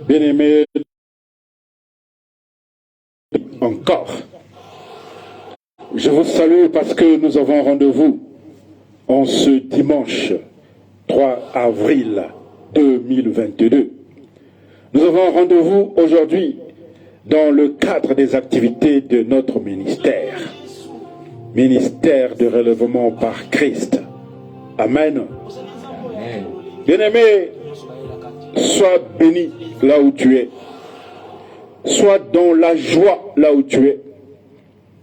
Bien-aimés, encore, je vous salue parce que nous avons rendez-vous en ce dimanche 3 avril 2022. Nous avons rendez-vous aujourd'hui dans le cadre des activités de notre ministère de relèvement par Christ. Amen. Amen. Bien-aimé, sois béni là où tu es. Sois dans la joie là où tu es.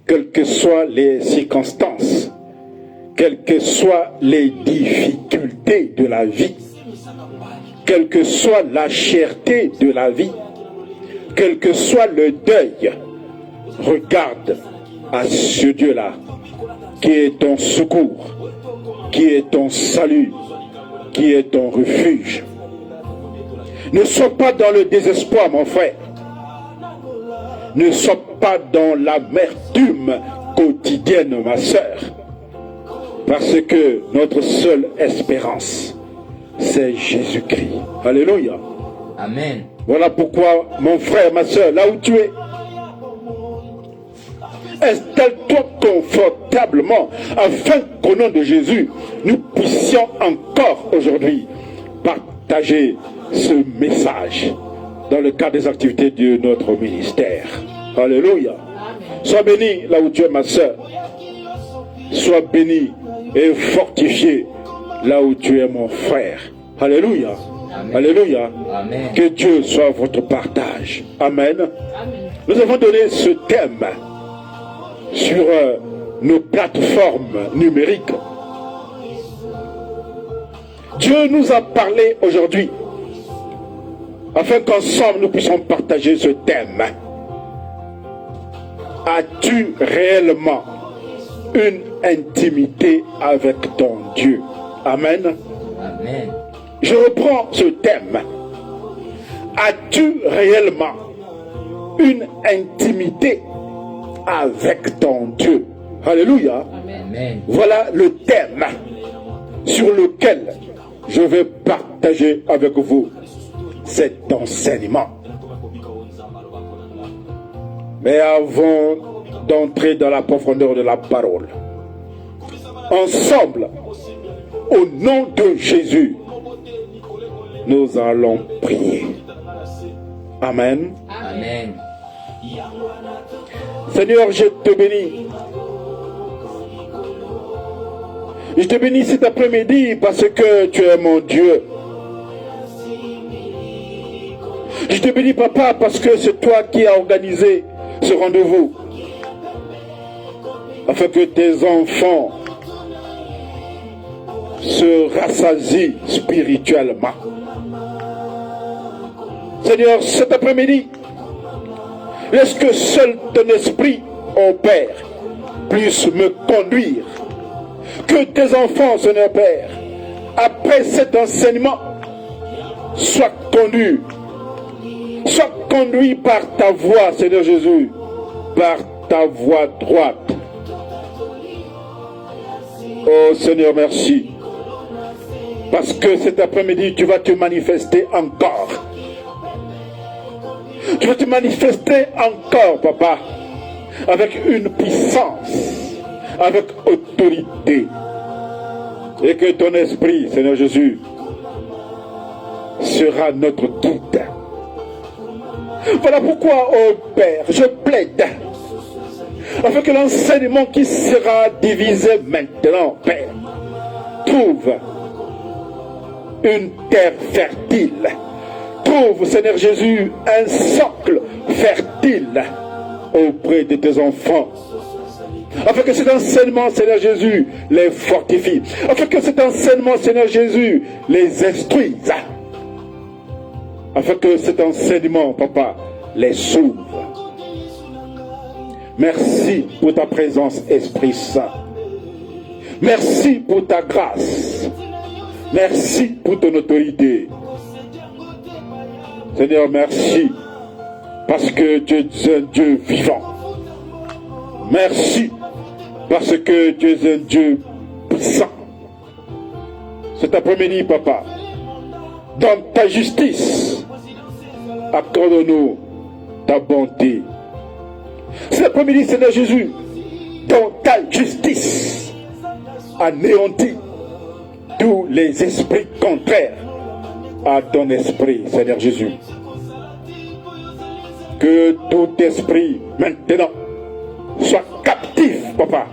Quelles que soient les circonstances, quelles que soient les difficultés de la vie, quelle que soit la cherté de la vie, quel que soit le deuil, regarde à ce Dieu-là qui est ton secours, qui est ton salut, qui est ton refuge. Ne sois pas dans le désespoir, mon frère. Ne sois pas dans l'amertume quotidienne, ma sœur. Parce que notre seule espérance, c'est Jésus-Christ. Alléluia. Amen. Voilà pourquoi, mon frère, ma sœur, là où tu es, installe-toi confortablement afin qu'au nom de Jésus, nous puissions encore aujourd'hui partager ce message dans le cadre des activités de notre ministère. Alléluia. Sois béni là où tu es, ma sœur. Sois béni et fortifié là où tu es, mon frère. Alléluia. Amen. Alléluia. Amen. Que Dieu soit votre partage. Amen. Amen. Nous avons donné ce thème sur nos plateformes numériques. Dieu nous a parlé aujourd'hui afin qu'ensemble nous puissions partager ce thème. As-tu réellement une intimité avec ton Dieu? Amen. Amen. Je reprends ce thème. As-tu réellement une intimité avec ton Dieu? Alléluia. Amen. Voilà le thème sur lequel je vais partager avec vous cet enseignement. Mais avant d'entrer dans la profondeur de la parole, ensemble, au nom de Jésus, nous allons prier. Amen. Amen. Seigneur, je te bénis. Je te bénis cet après-midi parce que tu es mon Dieu. Je te bénis, Papa, parce que c'est toi qui as organisé ce rendez-vous afin que tes enfants se rassasient spirituellement. Seigneur, cet après-midi, laisse que seul ton esprit, ô Père, puisse me conduire. Que tes enfants, Seigneur Père, après cet enseignement, soient conduits par ta voix, Seigneur Jésus, par ta voix droite. Oh Seigneur, merci. Parce que cet après-midi, tu vas te manifester encore. Tu vas te manifester encore, Papa, avec une puissance, avec autorité. Et que ton esprit, Seigneur Jésus, sera notre guide. Voilà pourquoi, oh Père, je plaide afin que l'enseignement qui sera divisé maintenant, Père, trouve une terre fertile. Trouve, Seigneur Jésus, un socle fertile auprès de tes enfants. Afin que cet enseignement, Seigneur Jésus, les fortifie. Afin que cet enseignement, Seigneur Jésus, les instruise. Afin que cet enseignement, Papa, les s'ouvre. Merci pour ta présence, Esprit Saint. Merci pour ta grâce. Merci pour ton autorité. Seigneur, merci parce que tu es un Dieu vivant. Merci parce que tu es un Dieu puissant. Cet après-midi, Papa, dans ta justice, accorde-nous ta bonté. Cet après-midi, Seigneur Jésus, dans ta justice, anéantis tous les esprits contraires à ton esprit, Seigneur Jésus. Que tout esprit maintenant soit captif, Papa,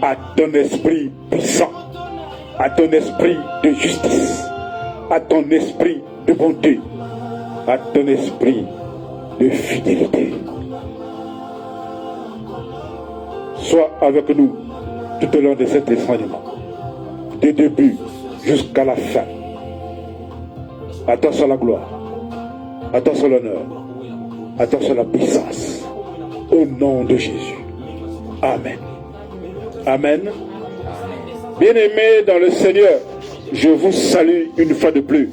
à ton esprit puissant, à ton esprit de justice, à ton esprit de bonté, à ton esprit de fidélité. Sois avec nous tout au long de cet enseignement, du début jusqu'à la fin. À toi soit la gloire, à toi soit l'honneur, à toi soit la puissance, au nom de Jésus. Amen. Amen. Bien-aimés dans le Seigneur, je vous salue une fois de plus,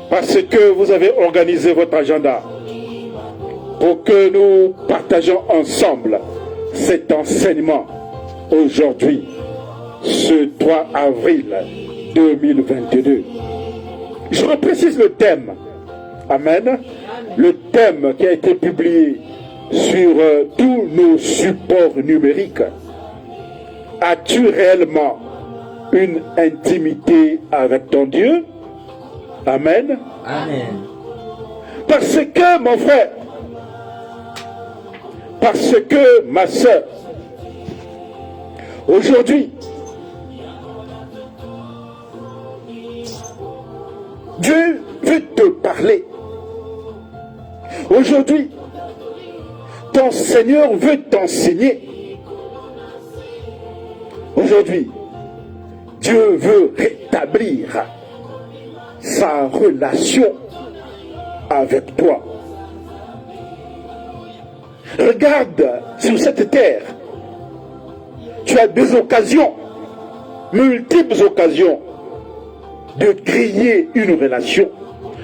parce que vous avez organisé votre agenda pour que nous partageons ensemble cet enseignement aujourd'hui, ce 3 avril 2022. Je reprécise le thème. Amen. Le thème qui a été publié sur tous nos supports numériques. As-tu réellement une intimité avec ton Dieu? Amen. Amen. Parce que, mon frère, parce que, ma soeur, aujourd'hui, Dieu veut te parler. Aujourd'hui, ton Seigneur veut t'enseigner. Aujourd'hui, Dieu veut rétablir sa relation avec toi. Regarde sur cette terre, tu as des occasions, multiples occasions, de créer une relation,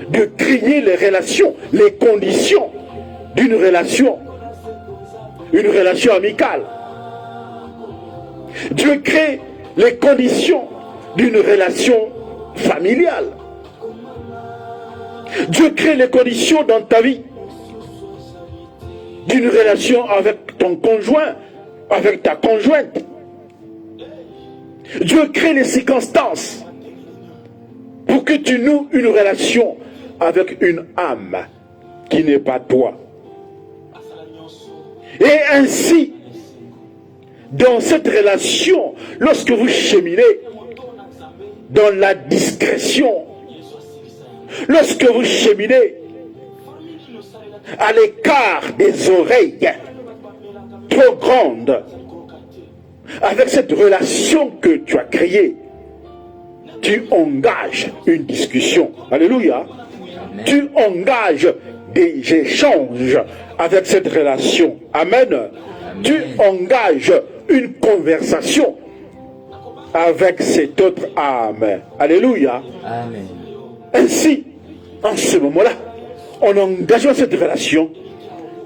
de créer les relations, les conditions d'une relation, une relation amicale. Dieu crée les conditions d'une relation familiale. Dieu crée les conditions dans ta vie d'une relation avec ton conjoint, avec ta conjointe. Dieu crée les circonstances pour que tu noues une relation avec une âme qui n'est pas toi. Et ainsi, dans cette relation, lorsque vous cheminez dans la discrétion, lorsque vous cheminez à l'écart des oreilles trop grandes, avec cette relation que tu as créée, tu engages une discussion. Alléluia. Amen. Tu engages des échanges avec cette relation. Amen. Amen. Tu engages une conversation avec cette autre âme. Alléluia. Amen. Ainsi, en ce moment-là, en engageant cette relation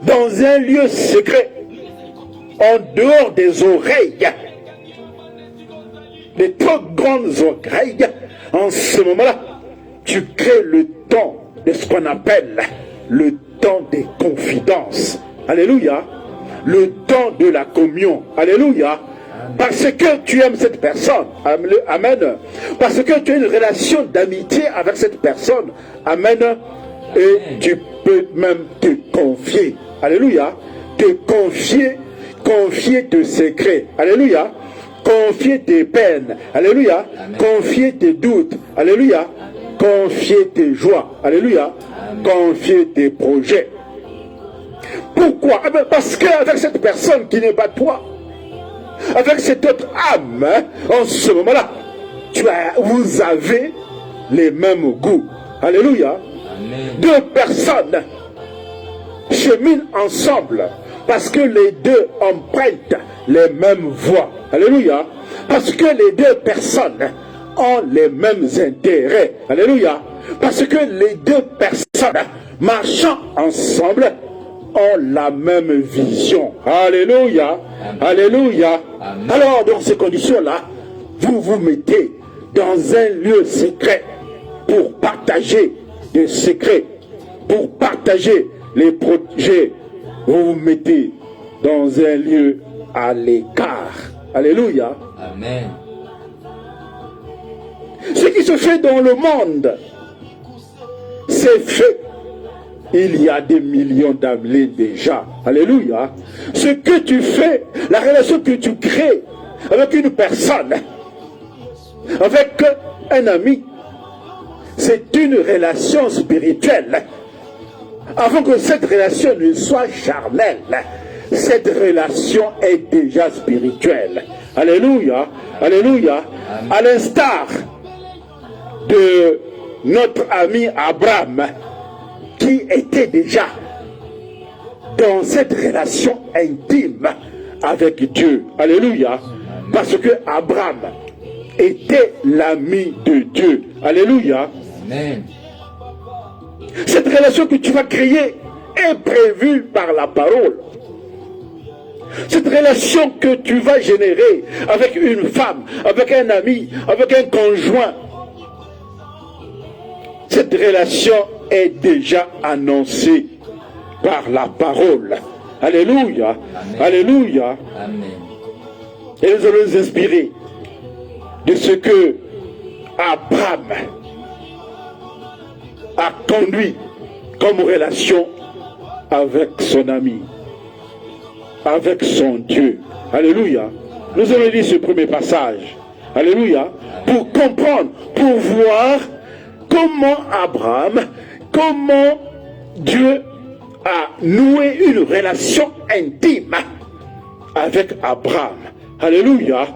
dans un lieu secret, en dehors des oreilles, des trop grandes oreilles, en ce moment-là, tu crées le temps de ce qu'on appelle le temps des confidences. Alléluia. Le temps de la communion. Alléluia. Parce que tu aimes cette personne. Amen. Parce que tu as une relation d'amitié avec cette personne. Amen. Et tu peux même te confier. Alléluia. Te confier tes secrets. Alléluia. Confier tes peines. Alléluia. Amen. Confier tes doutes. Alléluia. Confier tes joies. Alléluia. Amen. Confier tes projets. Pourquoi? Parce qu'avec cette personne qui n'est pas toi, avec cette autre âme, en ce moment-là, vous avez les mêmes goûts. Alléluia. Amen. Deux personnes cheminent ensemble parce que les deux empruntent les mêmes voies. Alléluia. Parce que les deux personnes ont les mêmes intérêts. Alléluia. Parce que les deux personnes marchant ensemble ont la même vision. Alléluia. Amen. Alléluia. Amen. Alors, dans ces conditions-là, vous vous mettez dans un lieu secret pour partager des secrets, pour partager les projets, vous vous mettez dans un lieu à l'écart. Alléluia. Amen. Ce qui se fait dans le monde, c'est fait il y a des millions d'années déjà. Alléluia. Ce que tu fais, la relation que tu crées avec une personne, avec un ami, c'est une relation spirituelle. Avant que cette relation ne soit charnelle, cette relation est déjà spirituelle. Alléluia. Alléluia. À l'instar de notre ami Abraham, qui était déjà dans cette relation intime avec Dieu. Alléluia. Parce que Abraham était l'ami de Dieu. Alléluia. Amen. Cette relation que tu vas créer est prévue par la parole. Cette relation que tu vas générer avec une femme, avec un ami, avec un conjoint, cette relation est déjà annoncée par la parole. Alléluia. Amen. Alléluia. Amen. Et nous allons nous inspirer de ce que Abraham a conduit comme relation avec son ami, avec son Dieu. Alléluia. Nous allons lire ce premier passage. Alléluia. Pour comprendre, pour voir comment Abraham, comment Dieu a noué une relation intime avec Abraham. Alléluia.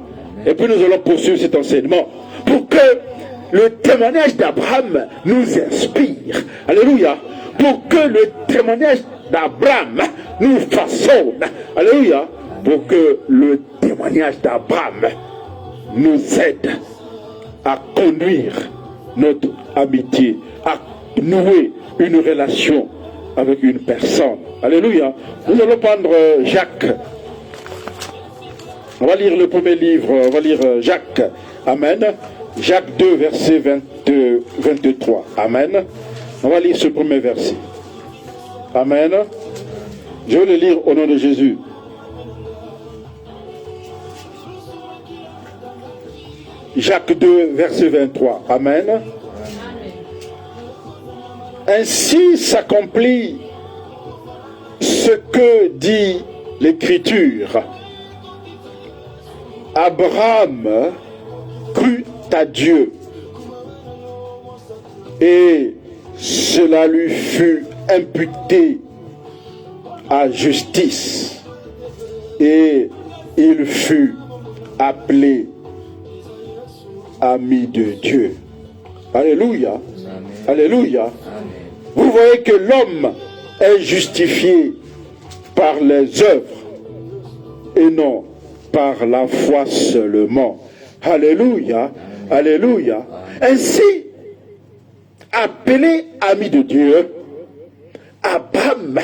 Et puis nous allons poursuivre cet enseignement pour que le témoignage d'Abraham nous inspire. Alléluia. Pour que le témoignage d'Abraham nous façonne. Alléluia. Pour que le témoignage d'Abraham nous aide à conduire notre amitié, à nouer une relation avec une personne. Alléluia. Nous allons prendre Jacques. On va lire le premier livre, on va lire Jacques. Amen. Jacques 2, verset 23. Amen. On va lire ce premier verset. Amen. Je vais le lire au nom de Jésus. Jacques 2, verset 23. Amen. Ainsi s'accomplit ce que dit l'Écriture. Abraham crut à Dieu et cela lui fut imputé à justice et il fut appelé ami de Dieu. Alléluia. Amen. Alléluia. Amen. Vous voyez que l'homme est justifié par les œuvres et non par la foi seulement. Alléluia. Alléluia. Ainsi, appelé ami de Dieu, Abraham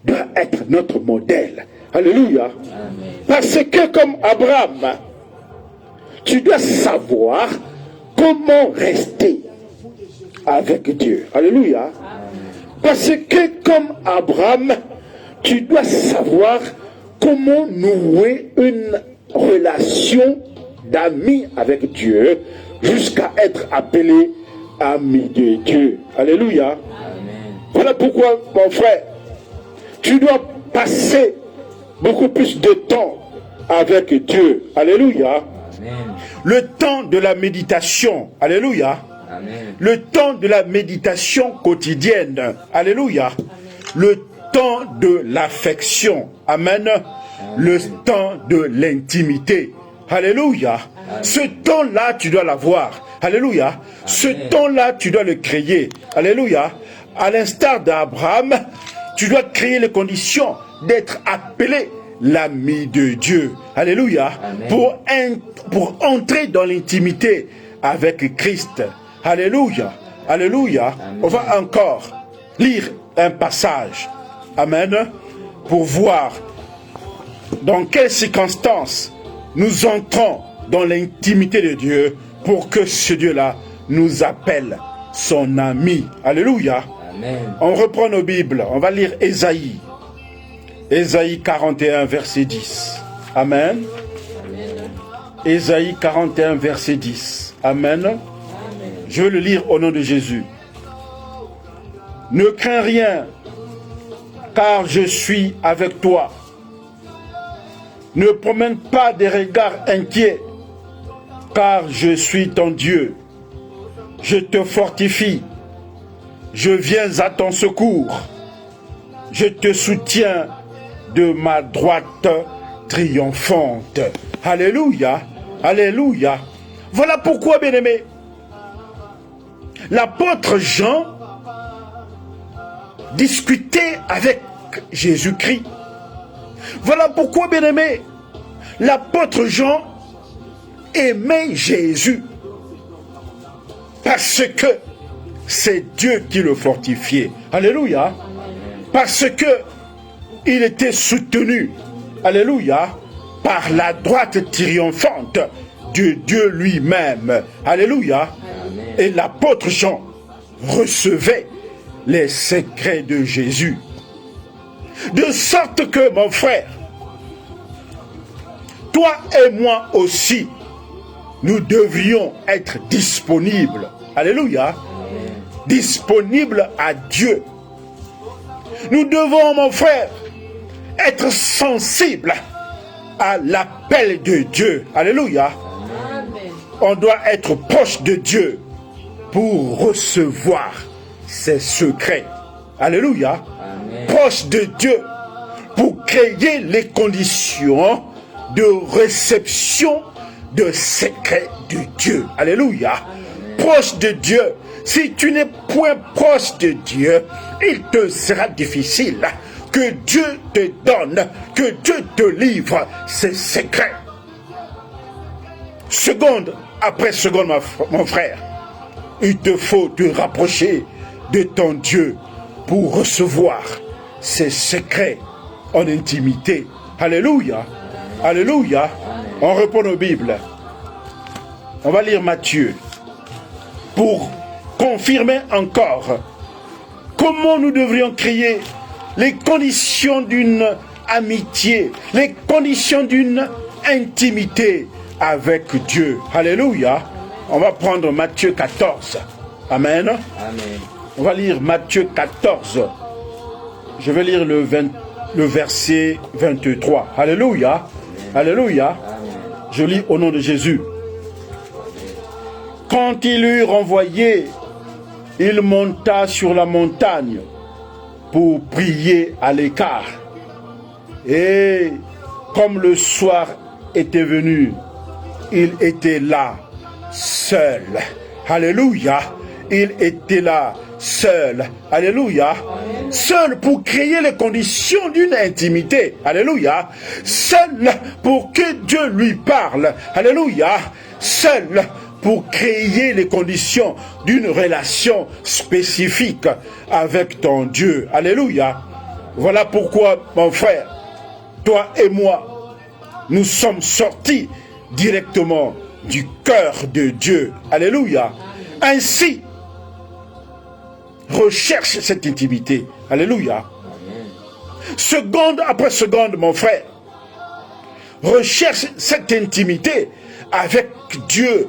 doit être notre modèle. Alléluia. Amen. Parce que comme Abraham, tu dois savoir comment rester avec Dieu. Alléluia. Parce que comme Abraham, tu dois savoir comment nouer une relation d'amis avec Dieu jusqu'à être appelé ami de Dieu. Alléluia. Amen. Voilà pourquoi, mon frère, tu dois passer beaucoup plus de temps avec Dieu. Alléluia. Amen. Le temps de la méditation. Alléluia. Amen. Le temps de la méditation quotidienne. Alléluia. Le temps de l'affection. Amen. Le temps de l'intimité. Alléluia. Ce temps-là, tu dois l'avoir. Alléluia. Ce temps-là, tu dois le créer. Alléluia. À l'instar d'Abraham, tu dois créer les conditions d'être appelé l'ami de Dieu. Alléluia. Amen. Pour entrer dans l'intimité avec Christ. Alléluia. Alléluia. Amen. On va encore lire un passage. Amen. Pour voir dans quelles circonstances nous entrons dans l'intimité de Dieu pour que ce Dieu-là nous appelle son ami. Alléluia. Amen. On reprend nos Bibles. On va lire Ésaïe. Ésaïe 41, verset 10. Amen. Ésaïe 41, verset 10. Amen. Je vais le lire au nom de Jésus. Ne crains rien, car je suis avec toi. Ne promène pas des regards inquiets, car je suis ton Dieu. Je te fortifie. Je viens à ton secours. Je te soutiens de ma droite triomphante. Alléluia. Alléluia. Voilà pourquoi, bien-aimés, l'apôtre Jean discutait avec Jésus-Christ. Voilà pourquoi, bien-aimés, l'apôtre Jean aimait Jésus. Parce que c'est Dieu qui le fortifiait. Alléluia. Parce que il était soutenu. Alléluia. Par la droite triomphante de Dieu lui-même. Alléluia. Et l'apôtre Jean recevait les secrets de Jésus. De sorte que, mon frère, toi et moi aussi, nous devrions être disponibles. Alléluia. Disponibles à Dieu. Nous devons, mon frère, être sensibles à l'appel de Dieu. Alléluia. On doit être proche de Dieu pour recevoir ses secrets. Alléluia. Proche de Dieu pour créer les conditions de réception de secrets de Dieu. Alléluia. Proche de Dieu. Si tu n'es point proche de Dieu, il te sera difficile que Dieu te donne, que Dieu te livre ses secrets. Seconde après seconde, mon frère, il te faut te rapprocher de ton Dieu pour recevoir ses secrets en intimité. Alléluia. Alléluia. On reprend nos Bibles. On va lire Matthieu pour confirmer encore comment nous devrions créer les conditions d'une amitié, les conditions d'une intimité avec Dieu. Alléluia. On va prendre Matthieu 14. Amen. Amen. On va lire Matthieu 14. Je vais lire le verset 23. Alléluia. Amen. Alléluia. Amen. Je lis au nom de Jésus. Quand il eut renvoyé, il monta sur la montagne pour prier à l'écart. Et comme le soir était venu, il était là, seul. Alléluia. Il était là, seul. Alléluia. Seul pour créer les conditions d'une intimité. Alléluia. Seul pour que Dieu lui parle. Alléluia. Seul pour créer les conditions d'une relation spécifique avec ton Dieu. Alléluia. Voilà pourquoi, mon frère, toi et moi, nous sommes sortis directement du cœur de Dieu. Alléluia. Ainsi, recherche cette intimité. Alléluia. Seconde après seconde, mon frère, recherche cette intimité avec Dieu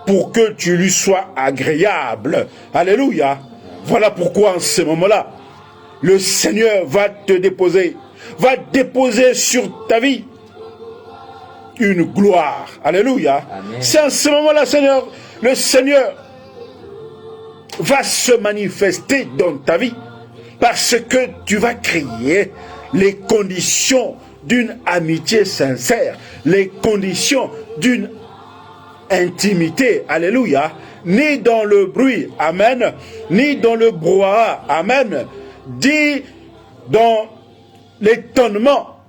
pour que tu lui sois agréable. Alléluia. Voilà pourquoi en ce moment-là, le Seigneur va déposer sur ta vie une gloire. Alléluia. C'est en ce moment-là, Seigneur, le Seigneur va se manifester dans ta vie parce que tu vas créer les conditions d'une amitié sincère, les conditions d'une intimité, alléluia, ni dans le bruit, amen, ni dans le brouhaha, amen, ni dans l'étonnement,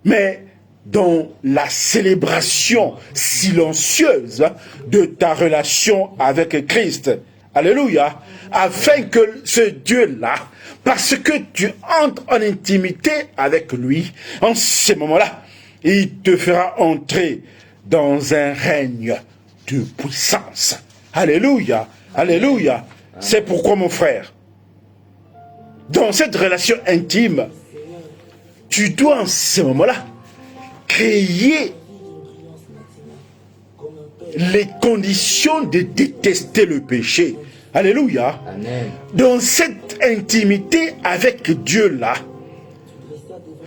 mais dans la célébration silencieuse de ta relation avec Christ. Alléluia. Afin que ce Dieu-là, parce que tu entres en intimité avec lui, en ce moment-là, il te fera entrer dans un règne de puissance. Alléluia. Alléluia. C'est pourquoi, mon frère, dans cette relation intime, tu dois en ce moment-là créer les conditions de détester le péché. Alléluia. Amen. Dans cette intimité avec Dieu-là,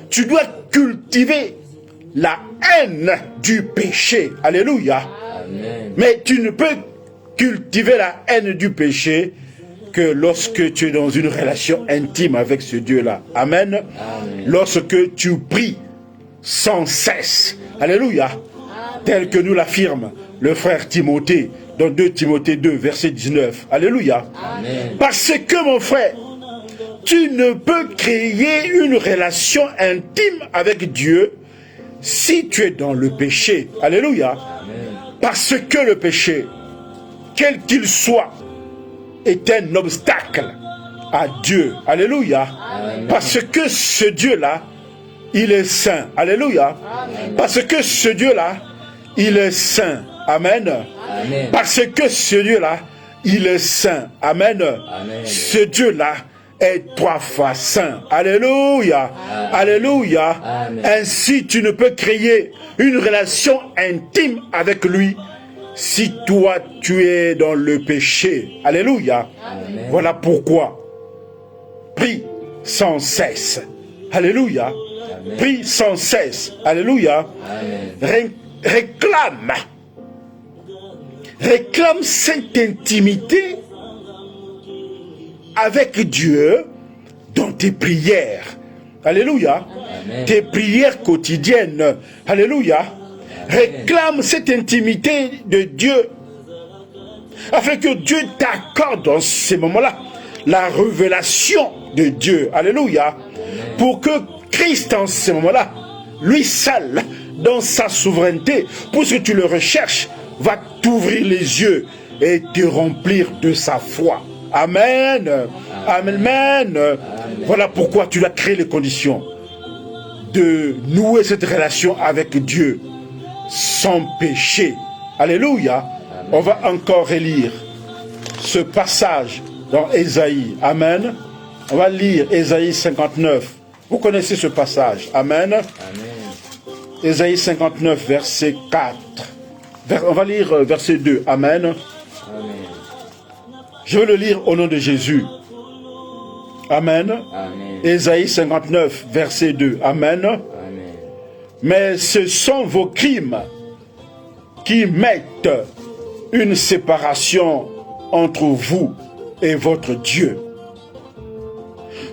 tu dois cultiver la haine du péché. Alléluia. Amen. Mais tu ne peux cultiver la haine du péché que lorsque tu es dans une relation intime avec ce Dieu-là. Amen. Amen. Lorsque tu pries sans cesse. Alléluia. Tel que nous l'affirme le frère Timothée dans 2 Timothée 2, verset 19. Alléluia. Amen. Parce que, mon frère, tu ne peux créer une relation intime avec Dieu si tu es dans le péché. Alléluia. Amen. Parce que le péché, quel qu'il soit, est un obstacle à Dieu. Alléluia. Amen. Parce que ce Dieu-là, il est saint. Alléluia. Amen. Parce que ce Dieu-là, il est saint. Amen. Amen. Parce que ce Dieu-là, il est saint. Amen. Amen. Ce Dieu-là est 3 fois saint. Alléluia. Amen. Alléluia. Amen. Ainsi, tu ne peux créer une relation intime avec lui si toi, tu es dans le péché. Alléluia. Amen. Voilà pourquoi. Prie sans cesse. Alléluia. Amen. Prie sans cesse. Alléluia. Amen. Réclame cette intimité avec Dieu dans tes prières. Alléluia. Amen. Tes prières quotidiennes. Alléluia. Réclame cette intimité de Dieu afin que Dieu t'accorde dans ces moments-là la révélation de Dieu. Alléluia. Pour que Christ en ce moment-là, lui seul, dans sa souveraineté, puisque tu le recherches, va t'ouvrir les yeux et te remplir de sa foi. Amen. Amen. Amen. Voilà pourquoi tu dois créer les conditions de nouer cette relation avec Dieu sans péché. Alléluia. Amen. On va encore relire ce passage dans Ésaïe. Amen. On va lire Ésaïe 59. Vous connaissez ce passage. Amen. Amen. Ésaïe 59, verset 4. On va lire verset 2. Amen. Amen. Je vais le lire au nom de Jésus. Amen. Amen. Ésaïe 59, verset 2. Amen. Amen. Mais ce sont vos crimes qui mettent une séparation entre vous et votre Dieu.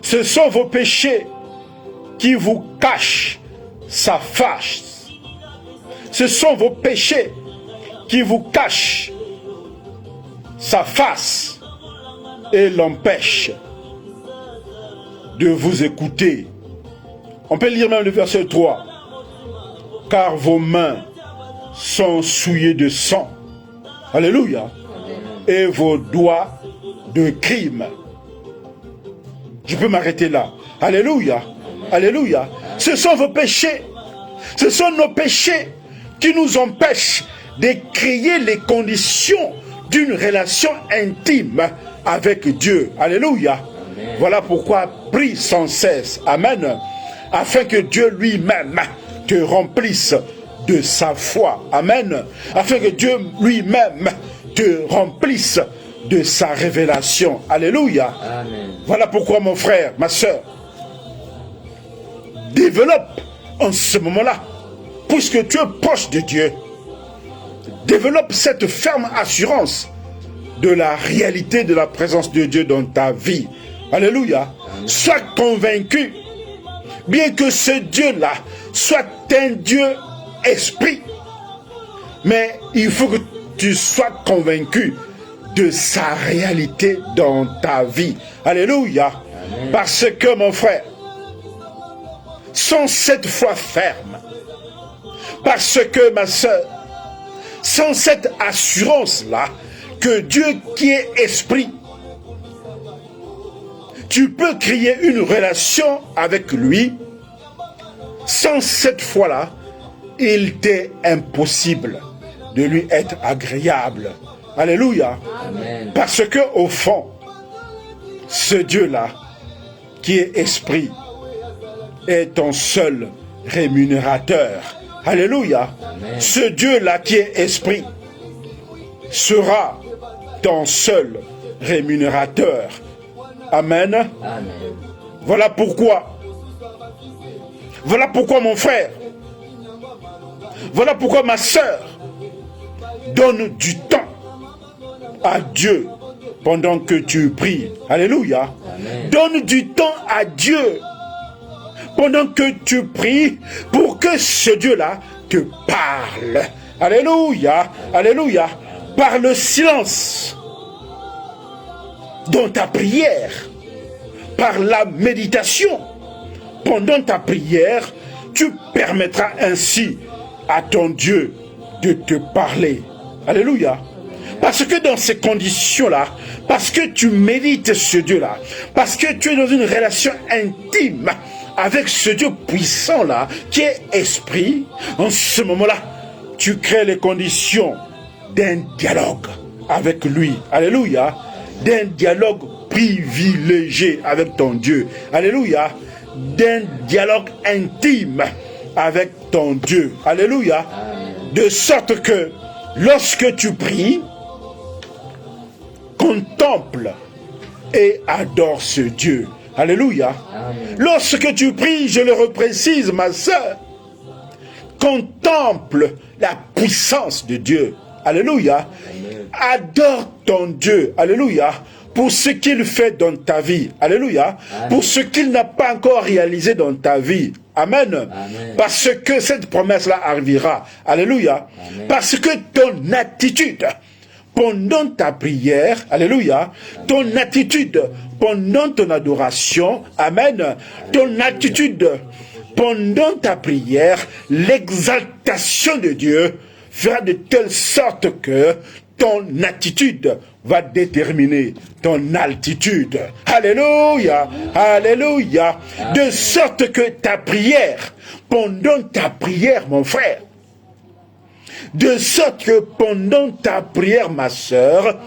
Ce sont vos péchés qui vous cachent sa face. Ce sont vos péchés qui vous cachent sa face et l'empêchent de vous écouter. On peut lire même le verset 3. Car vos mains sont souillées de sang. Alléluia. Et vos doigts de crime. Je peux m'arrêter là. Alléluia. Alléluia. Ce sont vos péchés. Ce sont nos péchés qui nous empêchent de créer les conditions d'une relation intime avec Dieu. Alléluia. Amen. Voilà pourquoi prie sans cesse. Amen. Afin que Dieu lui-même te remplisse de sa foi. Amen. Afin que Dieu lui-même te remplisse de sa révélation. Alléluia. Amen. Voilà pourquoi, mon frère, ma soeur, développe en ce moment-là, puisque tu es proche de Dieu, développe cette ferme assurance de la réalité de la présence de Dieu dans ta vie. Alléluia. Amen. Sois convaincu, bien que ce Dieu-là soit un Dieu esprit, mais il faut que tu sois convaincu de sa réalité dans ta vie. Alléluia. Amen. Parce que, mon frère, sans cette foi ferme, parce que, ma soeur, sans cette assurance-là, que Dieu qui est esprit, tu peux créer une relation avec lui. Sans cette foi-là, il t'est impossible de lui être agréable Alléluia. Amen. Parce que au fond, ce Dieu-là, qui est esprit, est ton seul rémunérateur. Alléluia. Amen. Ce Dieu-là qui est esprit sera ton seul rémunérateur. Amen. Amen. Voilà pourquoi mon frère, voilà pourquoi ma sœur, donne du temps à Dieu pendant que tu pries. Alléluia. Amen. Donne du temps à Dieu pendant que tu pries pour que ce Dieu-là te parle. Alléluia. Alléluia. Par le silence dans ta prière, par la méditation pendant ta prière, tu permettras ainsi à ton Dieu de te parler. Alléluia. Parce que dans ces conditions-là, parce que tu médites ce Dieu-là, parce que tu es dans une relation intime avec ce Dieu puissant-là, qui est esprit, en ce moment-là, tu crées les conditions d'un dialogue avec lui. Alléluia. D'un dialogue privilégié avec ton Dieu. Alléluia. D'un dialogue intime avec ton Dieu. Alléluia. De sorte que lorsque tu pries, contemple et adore ce Dieu. Alléluia. Amen. Lorsque tu pries, je le reprécise, ma sœur, contemple la puissance de Dieu. Alléluia. Adore ton Dieu. Alléluia. Pour ce qu'il fait dans ta vie. Alléluia. Pour ce qu'il n'a pas encore réalisé dans ta vie. Amen. Amen. Parce que cette promesse-là arrivera. Alléluia. Amen. Parce que ton attitude pendant ta prière, alléluia, ton attitude pendant ton adoration, amen, ton attitude pendant ta prière, l'exaltation de Dieu fera de telle sorte que ton attitude va déterminer ton altitude. Alléluia, alléluia. De sorte que ta prière, pendant ta prière, mon frère, de sorte que pendant ta prière, ma sœur,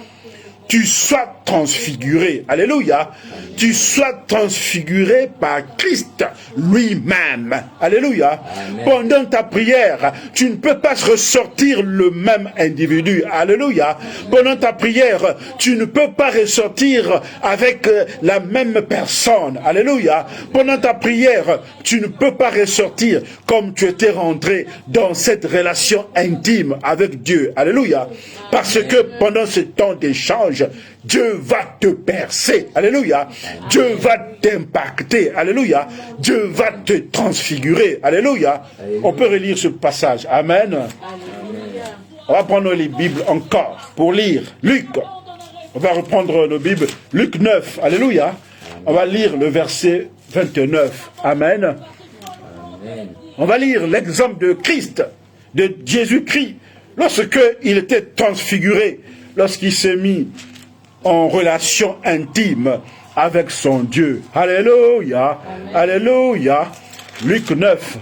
tu sois transfiguré. Alléluia. Tu sois transfiguré par Christ lui-même. Alléluia. Amen. Pendant ta prière, tu ne peux pas ressortir le même individu. Alléluia. Pendant ta prière, tu ne peux pas ressortir avec la même personne. Alléluia. Pendant ta prière, tu ne peux pas ressortir comme tu étais rentré dans cette relation intime avec Dieu. Alléluia. Parce que pendant ce temps d'échange, Dieu va te percer. Alléluia. Dieu va t'impacter. Alléluia. Dieu va te transfigurer. Alléluia. On peut relire ce passage. Amen. Alléluia. On va prendre les Bibles encore pour lire Luc. On va reprendre nos Bibles. Luc 9. Alléluia. On va lire le verset 29. Amen. Amen. On va lire l'exemple de Christ, de Jésus-Christ, lorsque il était transfiguré, lorsqu'il s'est mis en relation intime avec son Dieu. Alléluia. Alléluia. Luc 9.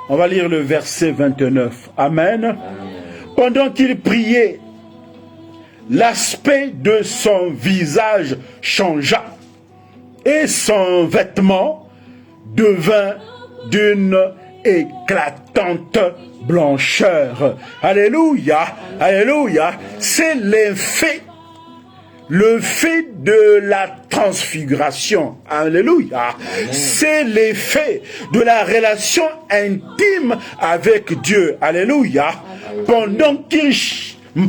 On va lire le verset 29. Amen. Pendant qu'il priait, l'aspect de son visage changea et son vêtement devint d'une éclatante blancheur. Alléluia. Alléluia. C'est l'effet, le fait de la transfiguration. Alléluia. C'est l'effet de la relation intime avec Dieu. Alléluia. Pendant qu'il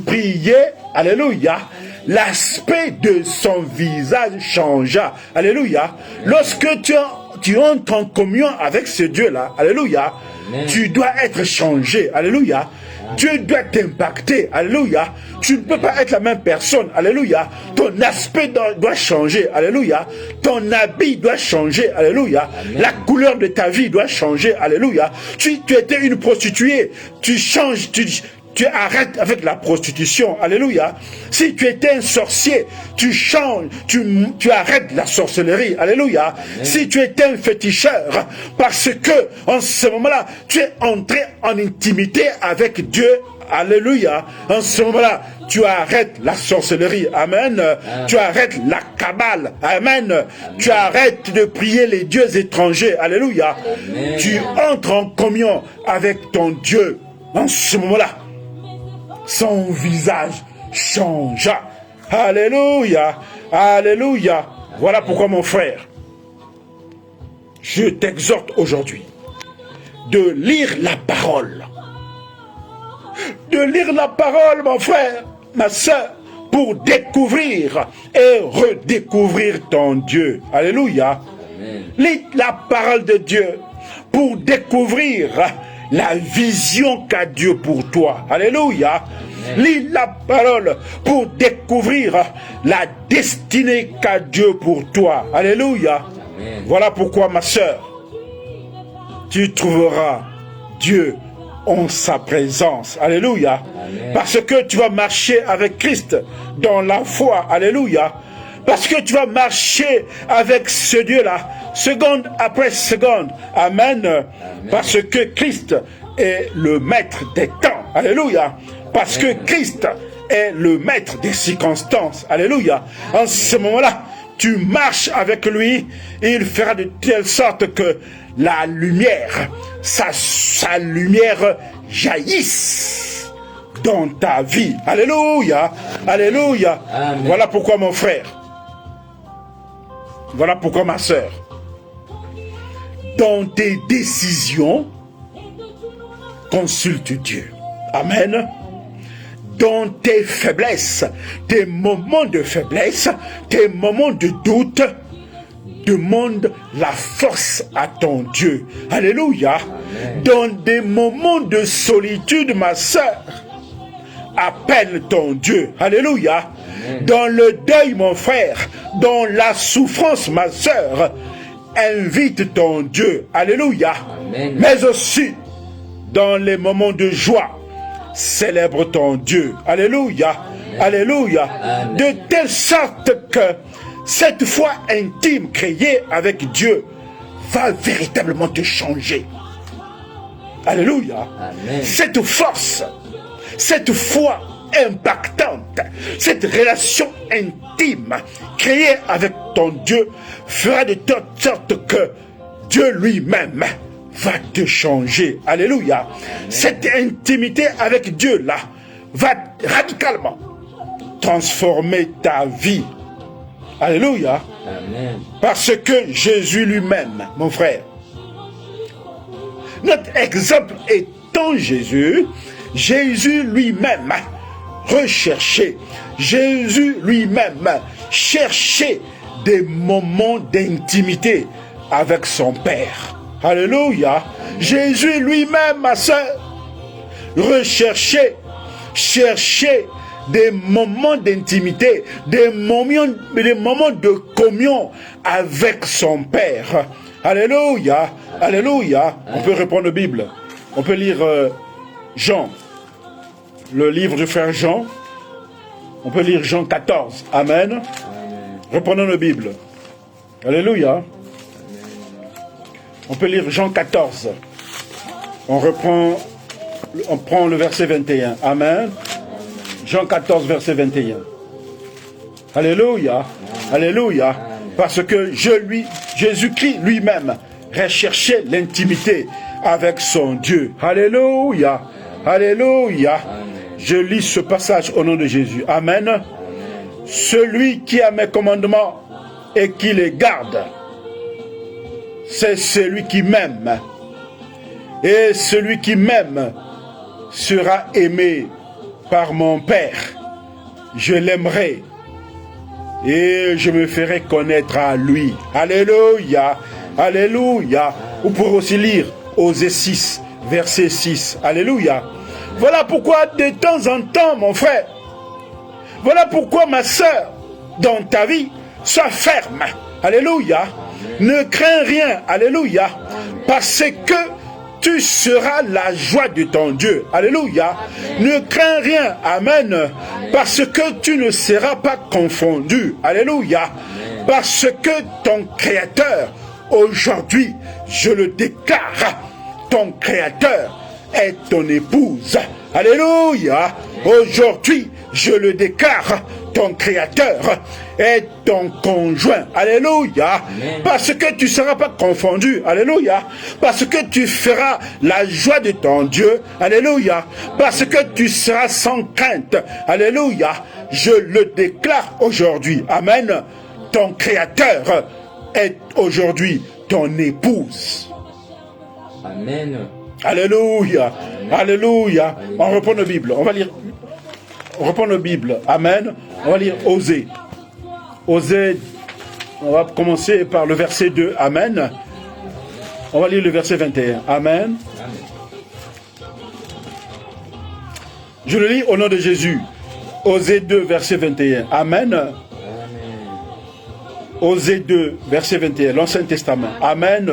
priait, alléluia, l'aspect de son visage changea. Alléluia. Lorsque tu entres en communion avec ce Dieu-là, alléluia, Amen. tu dois être changé. Alléluia. Dieu doit t'impacter. Alléluia. Tu ne peux pas être la même personne. Alléluia. Ton aspect doit changer. Alléluia. Ton habit doit changer. Alléluia. La couleur de ta vie doit changer. Alléluia. Tu étais une prostituée. Tu changes. Tu arrêtes avec la prostitution. Alléluia. Si tu étais un sorcier, tu changes, tu arrêtes la sorcellerie. Alléluia. Si tu étais un féticheur, parce que en ce moment-là, tu es entré en intimité avec Dieu. alléluia, en ce moment-là, tu arrêtes la sorcellerie, amen. Tu arrêtes la cabale, amen. Tu arrêtes de prier les dieux étrangers, alléluia. Amen. Tu entres en communion avec ton Dieu, en ce moment-là. Son visage changea, alléluia, alléluia. Voilà pourquoi, mon frère, je t'exhorte aujourd'hui de lire la parole. De lire la parole, mon frère, ma soeur, pour découvrir et redécouvrir ton Dieu. Alléluia. Amen. Lis la parole de Dieu pour découvrir la vision qu'a Dieu pour toi. Alléluia. Amen. Lis la parole pour découvrir la destinée qu'a Dieu pour toi. Alléluia. Amen. Voilà pourquoi, ma soeur, tu trouveras Dieu en sa présence. Alléluia. Amen. Parce que tu vas marcher avec Christ dans la foi. Alléluia. Parce que tu vas marcher avec ce Dieu-là, seconde après seconde. Amen. Amen. Parce que Christ est le maître des temps. Alléluia. Parce que Christ est le maître des circonstances. Alléluia. En ce moment-là, tu marches avec lui et il fera de telle sorte que la lumière, sa lumière jaillisse dans ta vie. Alléluia. Alléluia. Amen. Voilà pourquoi, mon frère. Voilà pourquoi, ma sœur. Dans tes décisions, consulte Dieu. Amen. Dans tes faiblesses, tes moments de faiblesse, tes moments de doute, demande la force à ton Dieu. Alléluia. Amen. Dans des moments de solitude, ma sœur, appelle ton Dieu. Alléluia. Amen. Dans le deuil, mon frère, dans la souffrance, ma sœur, invite ton Dieu. Alléluia. Amen. Mais aussi, dans les moments de joie, célèbre ton Dieu. Alléluia. Amen. Alléluia. Amen. De telle sorte que cette foi intime créée avec Dieu va véritablement te changer. Alléluia. Amen. Cette force, cette foi impactante, cette relation intime créée avec ton Dieu fera de telle sorte que Dieu lui-même va te changer. Alléluia. Amen. Cette intimité avec Dieu là va radicalement transformer ta vie. Alléluia. Amen. Parce que Jésus lui-même, mon frère, notre exemple étant Jésus, Jésus lui-même recherchait, Jésus lui-même cherchait des moments d'intimité avec son Père. Alléluia. Jésus lui-même, ma soeur, cherchait des moments d'intimité, des moments de communion avec son Père. Alléluia. Alléluia. On peut reprendre la Bible. On peut lire Jean, le livre du frère Jean. On peut lire Jean 14. Amen. Amen. Reprenons la Bible. Alléluia. On peut lire Jean 14. On prend le verset 21. Amen. Jean 14, verset 21. Alléluia. Alléluia. Parce que Jésus-Christ lui-même recherchait l'intimité avec son Dieu. Alléluia. Alléluia. Je lis ce passage au nom de Jésus. Amen. Celui qui a mes commandements et qui les garde, c'est celui qui m'aime. Et celui qui m'aime sera aimé par mon Père. Je l'aimerai et je me ferai connaître à lui. Alléluia. Alléluia. Vous pourrez aussi lire Osée 6, verset 6. Alléluia. Voilà pourquoi de temps en temps, mon frère, voilà pourquoi ma soeur, dans ta vie, sois ferme. Alléluia. Ne crains rien. Alléluia. Parce que tu seras la joie de ton Dieu. Alléluia. Ne crains rien. Amen. Parce que tu ne seras pas confondu. Alléluia. Parce que ton Créateur, aujourd'hui, je le déclare, ton Créateur est ton épouse. Alléluia. Aujourd'hui, je le déclare, ton créateur est ton conjoint. Alléluia. Parce que tu ne seras pas confondu. Alléluia. Parce que tu feras la joie de ton Dieu. Alléluia. Parce que tu seras sans crainte. Alléluia. Je le déclare aujourd'hui. Amen. Ton créateur est aujourd'hui ton épouse. Amen. Alléluia. Alléluia. On reprend la Bible. On va lire. On reprend la Bible. Amen. On va lire Osée. Osée. On va commencer par le verset 2. Amen. On va lire le verset 21. Amen. Je le lis au nom de Jésus. Osée 2, verset 21. Amen. Osée 2, verset 21, l'Ancien Testament. Amen.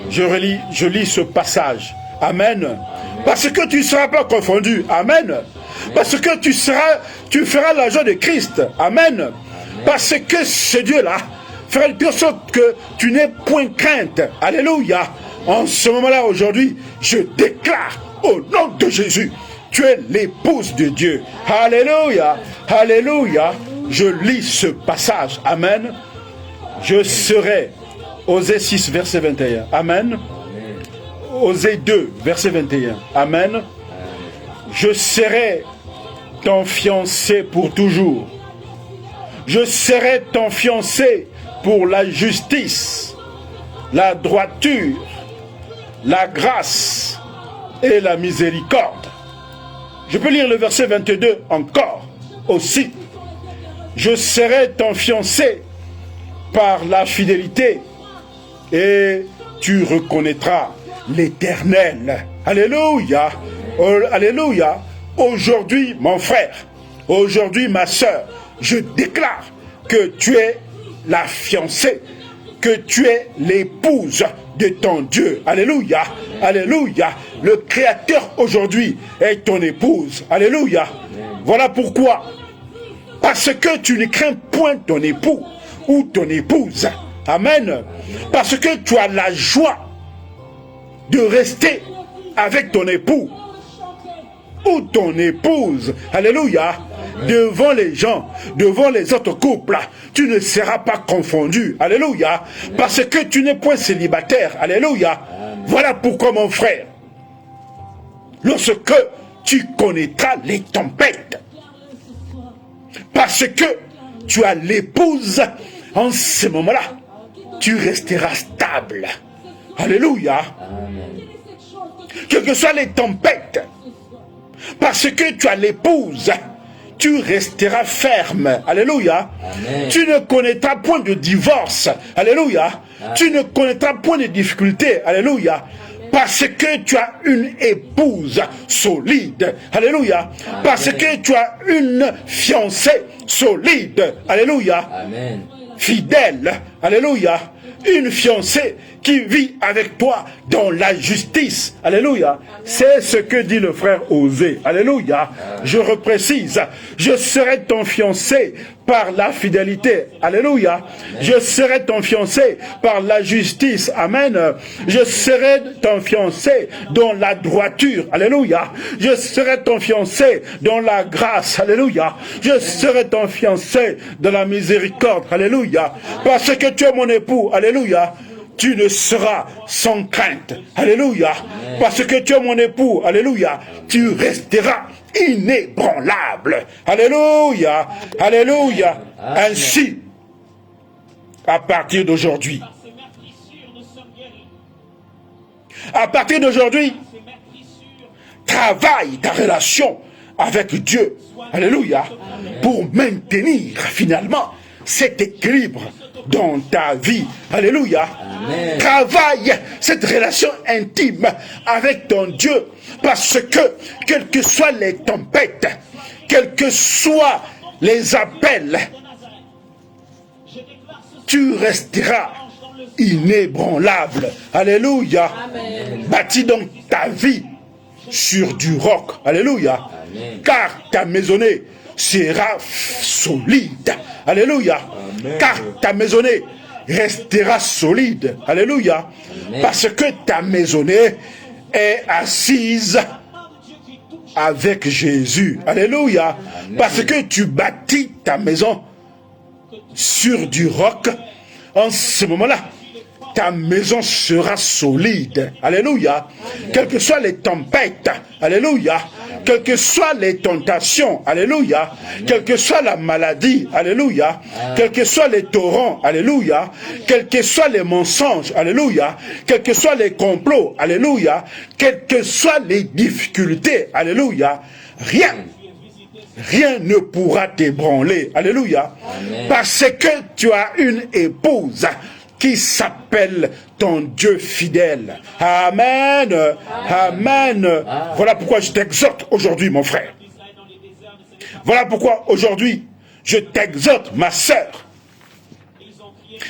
Je lis ce passage. Amen. Parce que tu ne seras pas confondu. Amen. Parce que tu feras la joie de Christ. Amen. Parce que ce Dieu-là fera de sorte que tu n'aies point crainte. Alléluia. En ce moment-là, aujourd'hui, je déclare au nom de Jésus, tu es l'épouse de Dieu. Alléluia. Alléluia. Je lis ce passage. Amen. Je serai, Osée 6, verset 21. Amen. Osée 2, verset 21. Amen. Je serai ton fiancé pour toujours. Je serai ton fiancé pour la justice, la droiture, la grâce et la miséricorde. Je peux lire le verset 22 encore aussi. Je serai ton fiancé par la fidélité et tu reconnaîtras l'Éternel. Alléluia. Oh, alléluia. Aujourd'hui, mon frère, aujourd'hui, ma sœur, je déclare que tu es la fiancée, que tu es l'épouse de ton Dieu. Alléluia. Alléluia. Le Créateur aujourd'hui est ton épouse. Alléluia. Voilà pourquoi. Parce que tu ne crains point ton époux ou ton épouse. Amen. Parce que tu as la joie de rester avec ton époux ou ton épouse. Alléluia. Devant les gens, devant les autres couples, tu ne seras pas confondu. Alléluia. Parce que tu n'es point célibataire. Alléluia. Voilà pourquoi, mon frère, lorsque tu connaîtras les tempêtes, parce que tu as l'épouse, en ce moment-là, tu resteras stable. Alléluia. Quelles que soient les tempêtes, parce que tu as l'épouse, tu resteras ferme. Alléluia. Amen. Tu ne connaîtras point de divorce. Alléluia. Amen. Tu ne connaîtras point de difficultés. Alléluia. Parce que tu as une épouse solide. Alléluia. Amen. Parce que tu as une fiancée solide. Alléluia. Amen. Fidèle. Alléluia. Une fiancée qui vit avec toi dans la justice. Alléluia. C'est ce que dit le frère Osée. Alléluia. Je reprécise. Je serai ton fiancé par la fidélité. Alléluia. Je serai ton fiancé par la justice. Amen. Je serai ton fiancé dans la droiture. Alléluia. Je serai ton fiancé dans la grâce. Alléluia. Je serai ton fiancé dans la miséricorde. Alléluia. Parce que tu es mon époux. Alléluia. Tu ne seras sans crainte. Alléluia. Parce que tu es mon époux. Alléluia. Tu resteras inébranlable. Alléluia. Alléluia. Ainsi, à partir d'aujourd'hui, travaille ta relation avec Dieu. Alléluia. Pour maintenir finalement cet équilibre dans ta vie. Alléluia. Amen. Travaille cette relation intime avec ton Dieu, parce que quelles que soient les tempêtes, quels que soient les appels, tu resteras inébranlable. Alléluia. Amen. Bâtis donc ta vie sur du roc. Alléluia. Amen. Car ta maisonnée sera solide. Alléluia. Amen. Car ta maisonnée restera solide. Alléluia. Amen. Parce que ta maisonnée est assise avec Jésus. Alléluia. Amen. Parce que tu bâtis ta maison sur du roc. En ce moment-là, ta maison sera solide. Alléluia. Quelles que soient les tempêtes. Alléluia. Quelles que soient les tentations. Alléluia. Quelle que soit la maladie. Alléluia. Quels que soient les torrents. Alléluia. Quels que soient les mensonges. Alléluia. Quels que soient les complots. Alléluia. Quelles que soient les difficultés. Alléluia. Rien ne pourra t'ébranler. Alléluia. Amen. Parce que tu as une épouse qui s'appelle ton Dieu fidèle. Amen. Amen. Voilà pourquoi je t'exhorte aujourd'hui, mon frère. Voilà pourquoi aujourd'hui, je t'exhorte, ma sœur.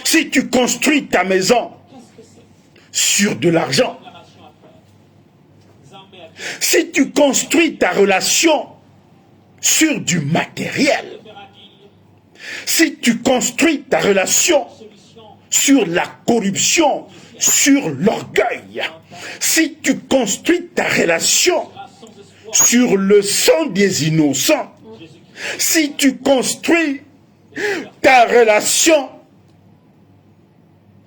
Si tu construis ta maison sur de l'argent, si tu construis ta relation sur du matériel, si tu construis ta relation sur la corruption, sur l'orgueil, si tu construis ta relation sur le sang des innocents, si tu construis ta relation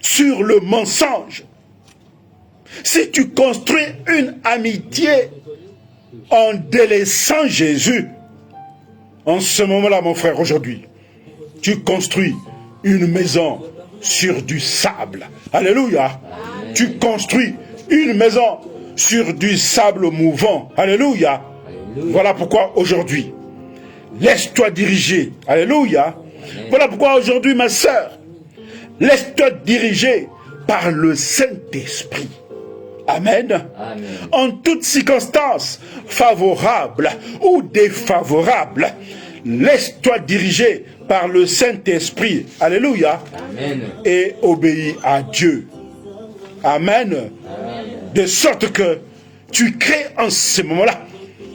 sur le mensonge, si tu construis une amitié en délaissant Jésus, en ce moment-là, mon frère, aujourd'hui, tu construis une maison sur du sable. Alléluia. Amen. Tu construis une maison sur du sable mouvant. Alléluia. Alléluia. Voilà pourquoi aujourd'hui, laisse-toi diriger. Alléluia. Amen. Voilà pourquoi aujourd'hui, ma sœur, laisse-toi diriger par le Saint-Esprit. Amen. Amen. En toutes circonstances, favorables ou défavorables, laisse-toi diriger par le Saint-Esprit. Alléluia. Amen. Et obéis à Dieu. Amen. Amen. De sorte que tu crées en ce moment-là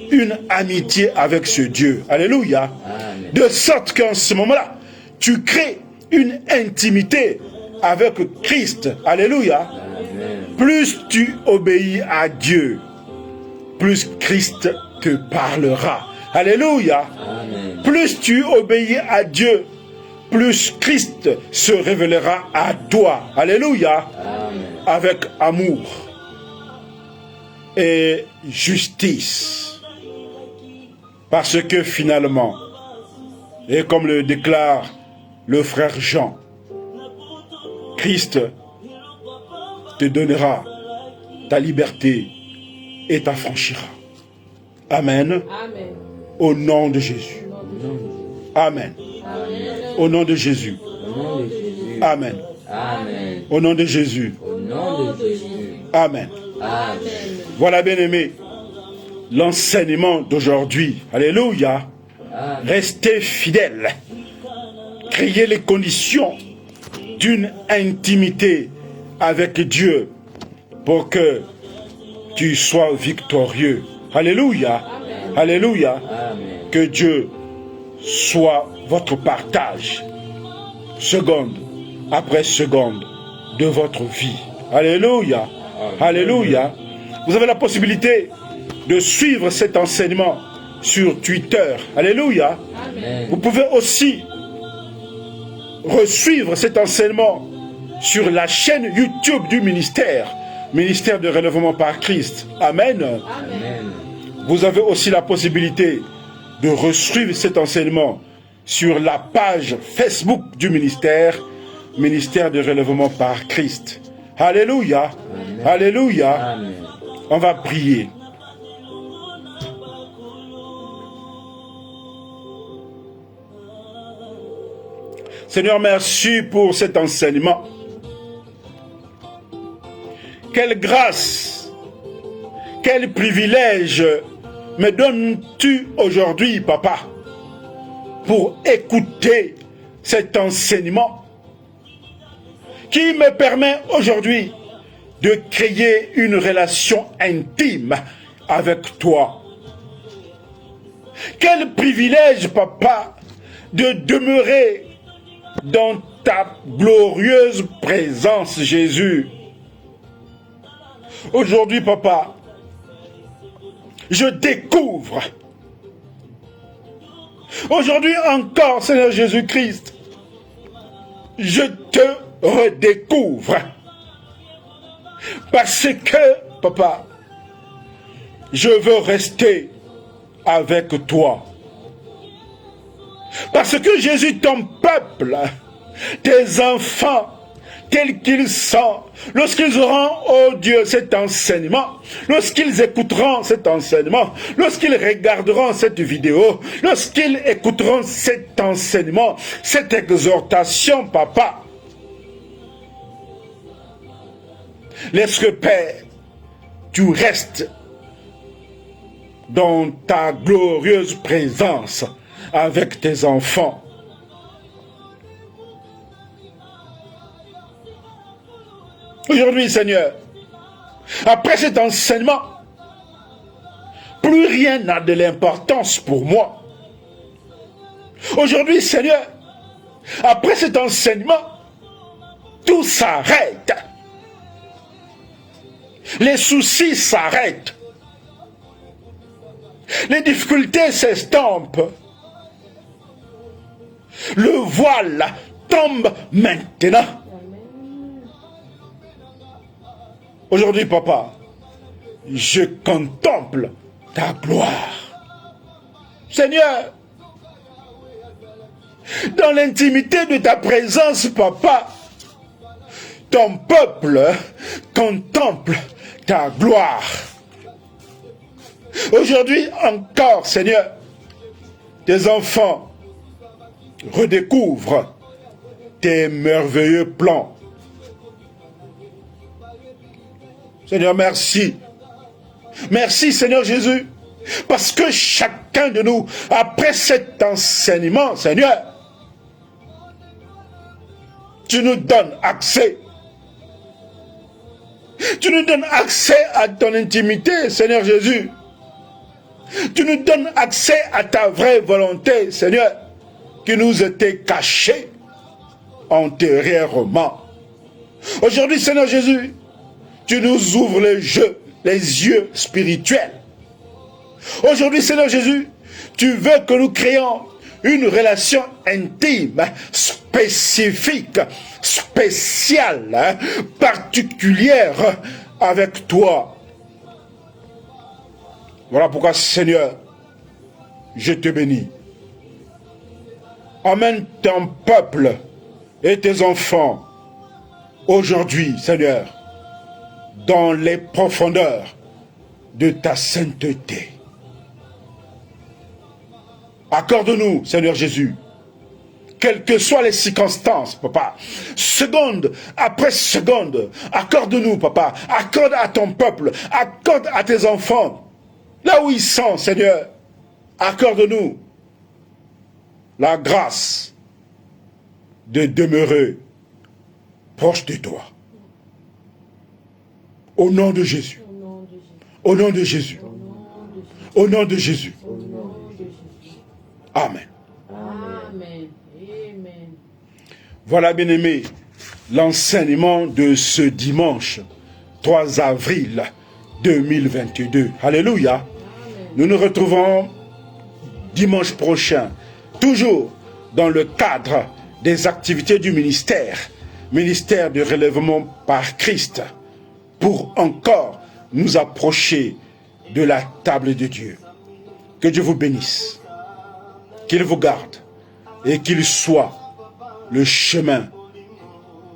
une amitié avec ce Dieu. Alléluia. Amen. De sorte qu'en ce moment-là, tu crées une intimité avec Christ. Alléluia. Amen. Plus tu obéis à Dieu, plus Christ te parlera. Alléluia. Amen. Plus tu obéis à Dieu, plus Christ se révélera à toi. Alléluia. Amen. Avec amour et justice. Parce que finalement, et comme le déclare le frère Jean, Christ te donnera ta liberté et t'affranchira. Amen. Amen. Au nom de Jésus. Amen. Au nom de Jésus. Au nom de Jésus. Amen. Amen. Au nom de Jésus. Au nom de Jésus. Amen. Amen. Voilà, bien-aimés, l'enseignement d'aujourd'hui. Alléluia. Amen. Restez fidèles. Créez les conditions d'une intimité avec Dieu pour que tu sois victorieux. Alléluia. Alléluia. Amen. Que Dieu soit votre partage, seconde après seconde de votre vie. Alléluia. Alléluia. Vous avez la possibilité de suivre cet enseignement sur Twitter. Alléluia. Amen. Vous pouvez aussi resuivre cet enseignement sur la chaîne YouTube du ministère de relèvement par Christ. Amen. Amen. Vous avez aussi la possibilité de resuivre cet enseignement sur la page Facebook du ministère de relèvement par Christ. Alléluia. Amen. Alléluia. Amen. On va prier. Seigneur, merci pour cet enseignement. Quelle grâce, quel privilège me donnes-tu aujourd'hui, Papa, pour écouter cet enseignement qui me permet aujourd'hui de créer une relation intime avec toi. Quel privilège, Papa, de demeurer dans ta glorieuse présence, Jésus. Aujourd'hui, Papa, je découvre. Aujourd'hui encore, Seigneur Jésus-Christ, je te redécouvre. Parce que, papa, je veux rester avec toi. Parce que Jésus, ton peuple, tes enfants, tels qu'ils sont, lorsqu'ils auront, oh Dieu, cet enseignement, lorsqu'ils écouteront cet enseignement, lorsqu'ils regarderont cette vidéo, lorsqu'ils écouteront cet enseignement, cette exhortation, papa, laisse que, Père, tu restes dans ta glorieuse présence avec tes enfants. Aujourd'hui, Seigneur, après cet enseignement, plus rien n'a de l'importance pour moi. Aujourd'hui, Seigneur, après cet enseignement, tout s'arrête. Les soucis s'arrêtent. Les difficultés s'estompent. Le voile tombe maintenant. Aujourd'hui, papa, je contemple ta gloire. Seigneur, dans l'intimité de ta présence, papa, ton peuple contemple ta gloire. Aujourd'hui encore, Seigneur, tes enfants redécouvrent tes merveilleux plans. Seigneur, merci. Merci, Seigneur Jésus, parce que chacun de nous, après cet enseignement, Seigneur, tu nous donnes accès. Tu nous donnes accès à ton intimité, Seigneur Jésus. Tu nous donnes accès à ta vraie volonté, Seigneur, qui nous était cachée antérieurement. Aujourd'hui, Seigneur Jésus, tu nous ouvres les yeux spirituels. Aujourd'hui, Seigneur Jésus, tu veux que nous créions une relation intime, spécifique, spéciale, particulière avec toi. Voilà pourquoi, Seigneur, je te bénis. Emmène ton peuple et tes enfants aujourd'hui, Seigneur, dans les profondeurs de ta sainteté. Accorde-nous, Seigneur Jésus, quelles que soient les circonstances, papa, seconde après seconde, accorde-nous, papa, accorde à ton peuple, accorde à tes enfants, là où ils sont, Seigneur, accorde-nous la grâce de demeurer proche de toi. Au nom de Jésus. Au nom de Jésus. Au nom de Jésus. Amen. Amen. Voilà, bien-aimés, l'enseignement de ce dimanche 3 avril 2022. Alléluia. Amen. Nous nous retrouvons dimanche prochain, toujours dans le cadre des activités du ministère de relèvement par Christ, pour encore nous approcher de la table de Dieu. Que Dieu vous bénisse, qu'il vous garde et qu'il soit le chemin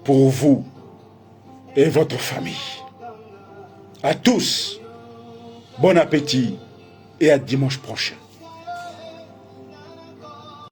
pour vous et votre famille. À tous, bon appétit et à dimanche prochain.